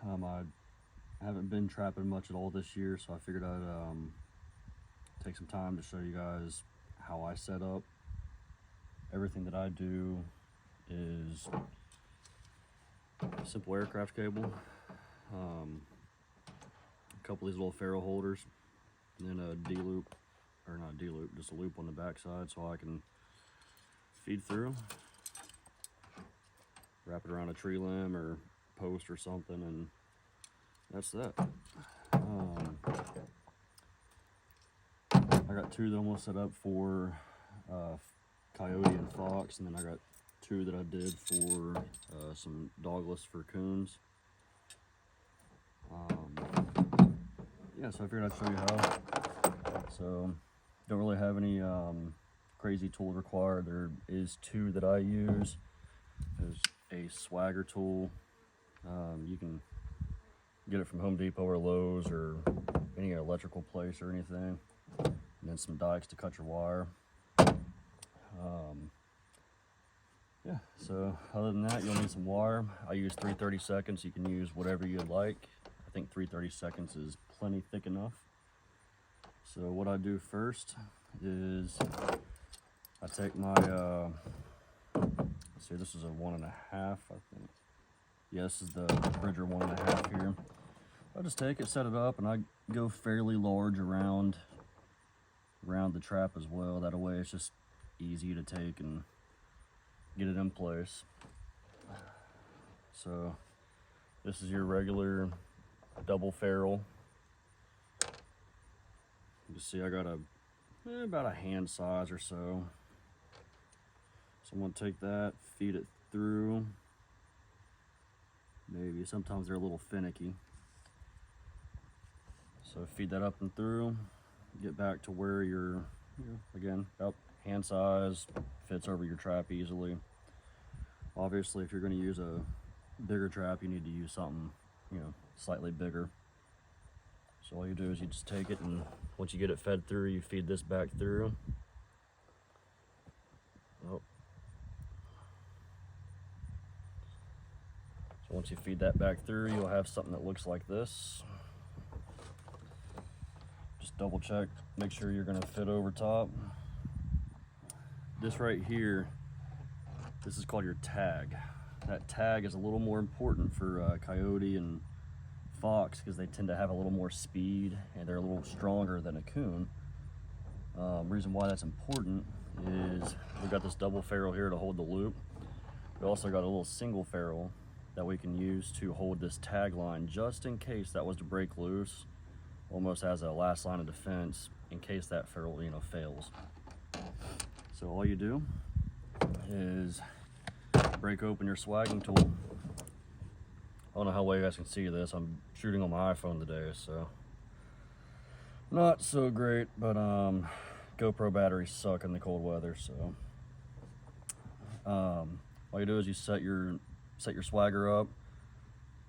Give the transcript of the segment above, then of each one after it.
I haven't been trapping much at all this year, so I figured I'd take some time to show you guys how I set up. Everything that I do is simple aircraft cable, a couple of these little ferrule holders, and then a D-loop, or not a D-loop, just a loop on the back side so I can feed through, wrap it around a tree limb or post or something, and that's that. I got two that I'm gonna set up for coyote and fox, and then I got two that I did for some dogless for coons. Yeah, so I figured I'd show you how. So don't really have any crazy tools required. There is two that I use. There's a swagger tool. You can get it from Home Depot or Lowe's or any electrical place or anything. And then some dikes to cut your wire. Yeah, so other than that, you'll need some wire. I use 3/32. You can use whatever you like. I think 3/32 is plenty thick enough. So what I do first is I take my, let's see, this is a 1.5, I think. Yeah, this is the Bridger 1.5 here. I just take it, set it up, and I go fairly large around the trap as well. That way it's just easy to take and get it in place. So this is your regular double ferrule. You can see I got about a hand size or so. So I'm gonna take that, feed it through. Maybe sometimes they're a little finicky. So feed that up and through, get back to where you're, again, about hand size, fits over your trap easily. Obviously, if you're going to use a bigger trap, you need to use something, slightly bigger. So all you do is you just take it, and once you get it fed through, you feed this back through. Oh. So once you feed that back through, you'll have something that looks like this. Just double check, make sure you're gonna fit over top. This right here, this is called your tag. That tag is a little more important for coyote and fox because they tend to have a little more speed and they're a little stronger than a coon. Reason why that's important is we've got this double ferrule here to hold the loop. We also got a little single ferrule that we can use to hold this tag line just in case that was to break loose, almost as a last line of defense in case that ferrule fails. So all you do is break open your swagging tool. I don't know how well you guys can see this. I'm shooting on my iPhone today, so not so great, but GoPro batteries suck in the cold weather. So all you do is you set your swagger up,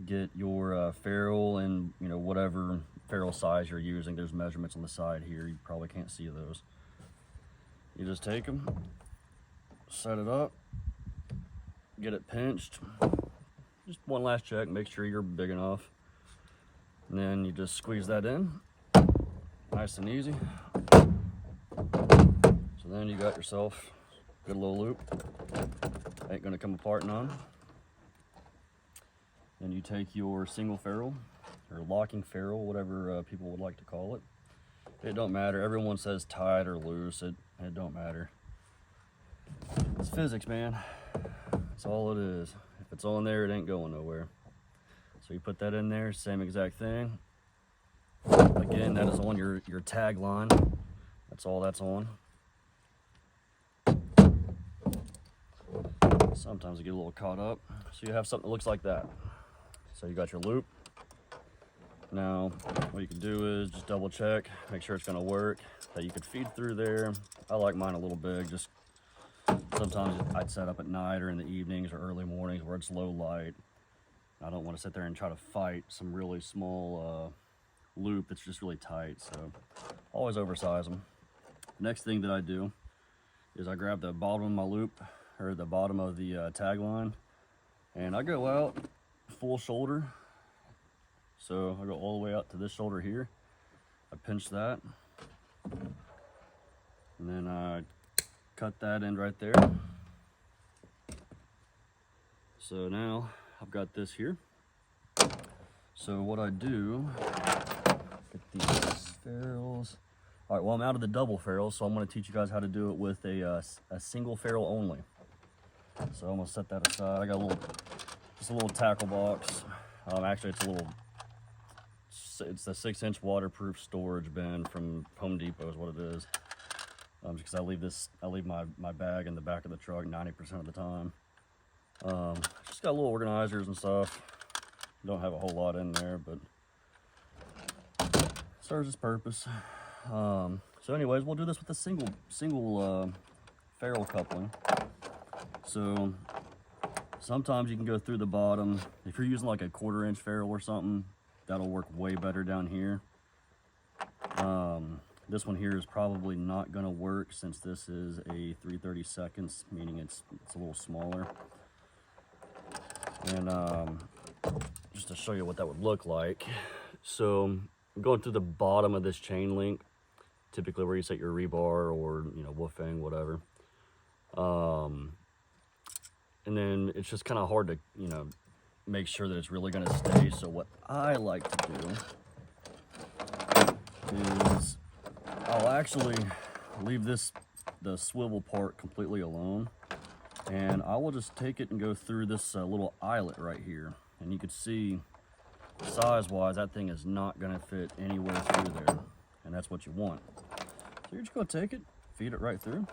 get your ferrule and whatever ferrule size you're using. There's measurements on the side here. You probably can't see those. You just take them, set it up, get it pinched. Just one last check, make sure you're big enough. And then you just squeeze that in, nice and easy. So then you got yourself a good little loop. Ain't gonna come apart none. Then you take your single ferrule, or locking ferrule, whatever people would like to call it. It don't matter, everyone says tight or loose, it don't matter. It's physics, man. That's all it is. If it's on there, it ain't going nowhere. So you put that in there, same exact thing. Again, that is on your tag line. That's all that's on. Sometimes I get a little caught up. So you have something that looks like that. So you got your loop. Now, what you can do is just double check, make sure it's gonna work, that you could feed through there. I like mine a little big, just sometimes I'd set up at night or in the evenings or early mornings where it's low light. I don't want to sit there and try to fight some really small loop that's just really tight, so always oversize them. Next thing that I do is I grab the bottom of my loop, or the bottom of the tag line, and I go out full shoulder So I go all the way out to this shoulder here. I pinch that, and then I cut that end right there. So now I've got this here. So what I do, get these ferrules. All right, well, I'm out of the double ferrule, so I'm gonna teach you guys how to do it with a single ferrule only. So I'm gonna set that aside. I got just a little tackle box. Actually, it's a 6-inch waterproof storage bin from Home Depot is what it is. Because I leave my bag in the back of the truck 90% of the time. Just got little organizers and stuff. Don't have a whole lot in there, but serves its purpose. So anyways, we'll do this with a single ferrule coupling. So sometimes you can go through the bottom. If you're using like a 1/4-inch ferrule or something, that'll work way better down here. This one here is probably not gonna work since this is a 3/32, meaning it's a little smaller. And just to show you what that would look like. So I'm going through the bottom of this chain link, typically where you set your rebar or, you know, woofing, whatever. And then it's just kind of hard to, you know, make sure that it's really going to stay. So what I like to do is I'll actually leave the swivel part completely alone, and I will just take it and go through this little eyelet right here. And you can see size-wise, that thing is not going to fit anywhere through there, and that's what you want. So you're just going to take it, feed it right through.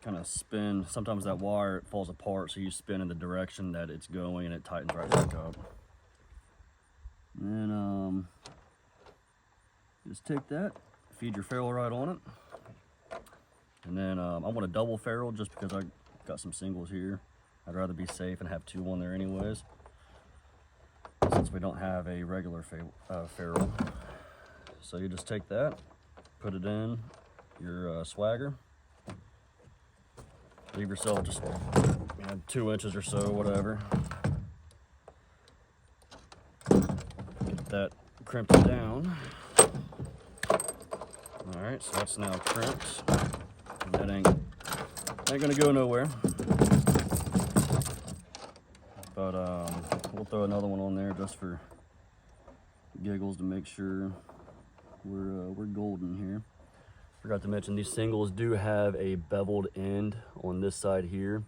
Kind of spin. Sometimes that wire, it falls apart, so you spin in the direction that it's going and it tightens right back up. And then just take that, feed your ferrule right on it. And then I want a double ferrule just because I got some singles here. I'd rather be safe and have 2 on there anyways, since we don't have a regular ferrule. So you just take that, put it in your swagger. Leave yourself just 2 inches or so, whatever. Get that crimped down. All right, so that's now crimped. And that ain't gonna go nowhere. But we'll throw another one on there just for giggles to make sure we're golden here. Forgot to mention, these singles do have a beveled end on this side here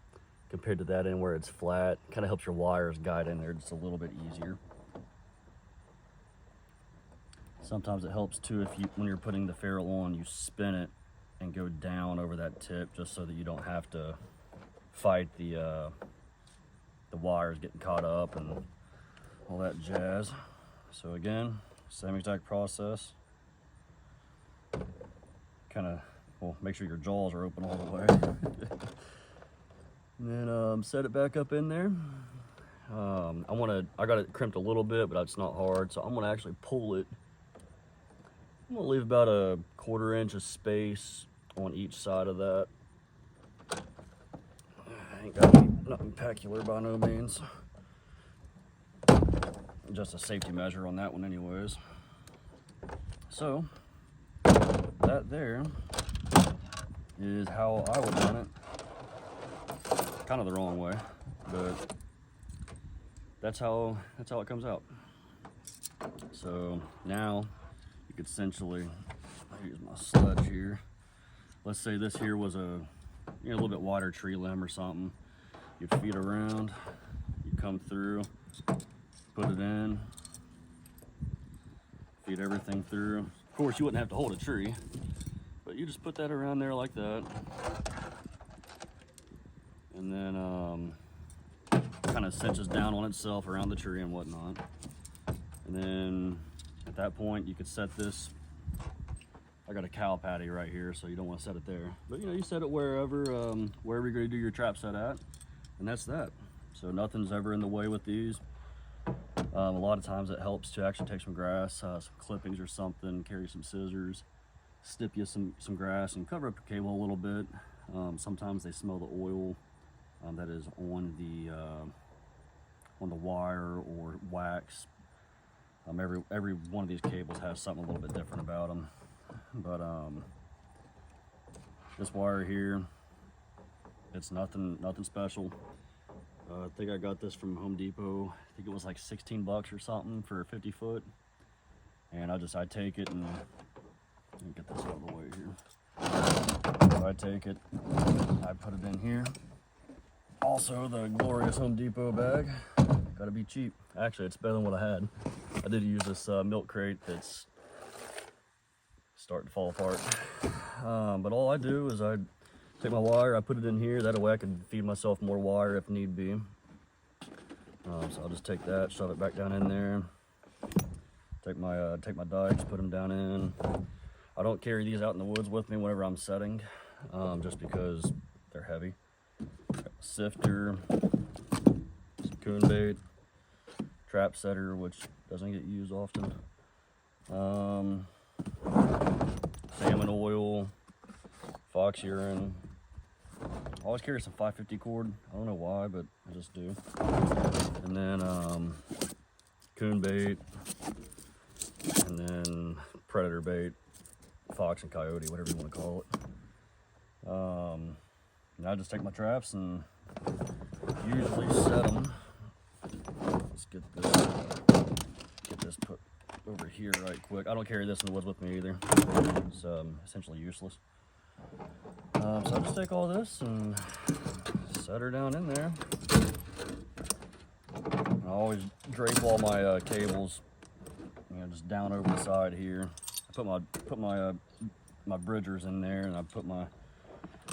compared to that end where it's flat. Kind of helps your wires guide in there just a little bit easier. Sometimes it helps too if when you're putting the ferrule on, you spin it and go down over that tip, just so that you don't have to fight the wires getting caught up and all that jazz. So again, same exact process. Kind of, well, make sure your jaws are open all the way. And then set it back up in there. I got it crimped a little bit, but it's not hard, so I'm gonna actually pull it. I'm gonna leave about a 1/4 inch of space on each side of that. I ain't got nothing peculiar by no means. Just a safety measure on that one anyways. So that there is how I would run it. Kind of the wrong way, but that's how it comes out. So now you could essentially, I'll use my sledge here. Let's say this here was a little bit wider tree limb or something. You'd feed around, you come through, put it in, feed everything through. Of course, you wouldn't have to hold a tree, but you just put that around there like that. And then kind of cinches down on itself around the tree and whatnot. And then at that point, you could set this. I got a cow patty right here, so you don't want to set it there. But you set it wherever you're going to do your trap set at, and that's that. So nothing's ever in the way with these. A lot of times it helps to actually take some grass, some clippings or something, carry some scissors, snip you some grass, and cover up your cable a little bit. Sometimes they smell the oil that is on on the wire or wax. Every one of these cables has something a little bit different about them. But this wire here, it's nothing special. I think I got this from Home Depot. I think it was like 16 bucks or something for a 50 foot. And I take it and let me get this out of the way here. So I take it, I put it in here. Also the glorious Home Depot bag. Gotta be cheap. Actually, it's better than what I had. I did use this milk crate that's starting to fall apart. But all I do is I take my wire, I put it in here. That way I can feed myself more wire if need be. So I'll just take that, shove it back down in there. Take my dikes, put them down in. I don't carry these out in the woods with me whenever I'm setting, just because they're heavy. Sifter, some coon bait, trap setter, which doesn't get used often. Salmon oil, fox urine. I always carry some 550 cord. I don't know why, but I just do. And then coon bait, and then predator bait, fox and coyote, whatever you want to call it. And I just take my traps and usually set them. Let's get this put over here right quick. I don't carry this in the woods with me either. It's essentially useless. So I just take all this and set her down in there. I always drape all my cables, just down over the side here. I put my bridgers in there, and I put my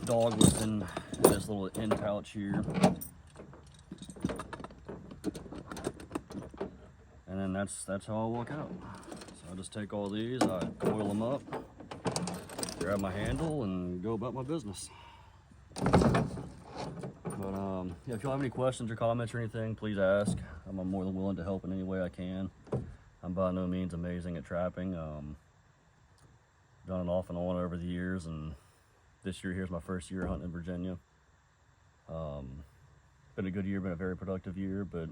dog within this little end pouch here. And then that's how I walk out. So I just take all these, I coil them up, grab my handle, and go about my business. But yeah, if y'all have any questions or comments or anything, please ask. I'm more than willing to help in any way I can. I'm by no means amazing at trapping. Done it off and on over the years, and this year here's my first year hunting in Virginia. Been a good year, been a very productive year, but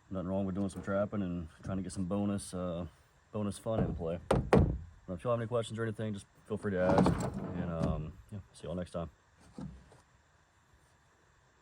nothing wrong with doing some trapping and trying to get some bonus fun in play. If y'all have any questions or anything, just feel free to ask, and yeah, see y'all next time.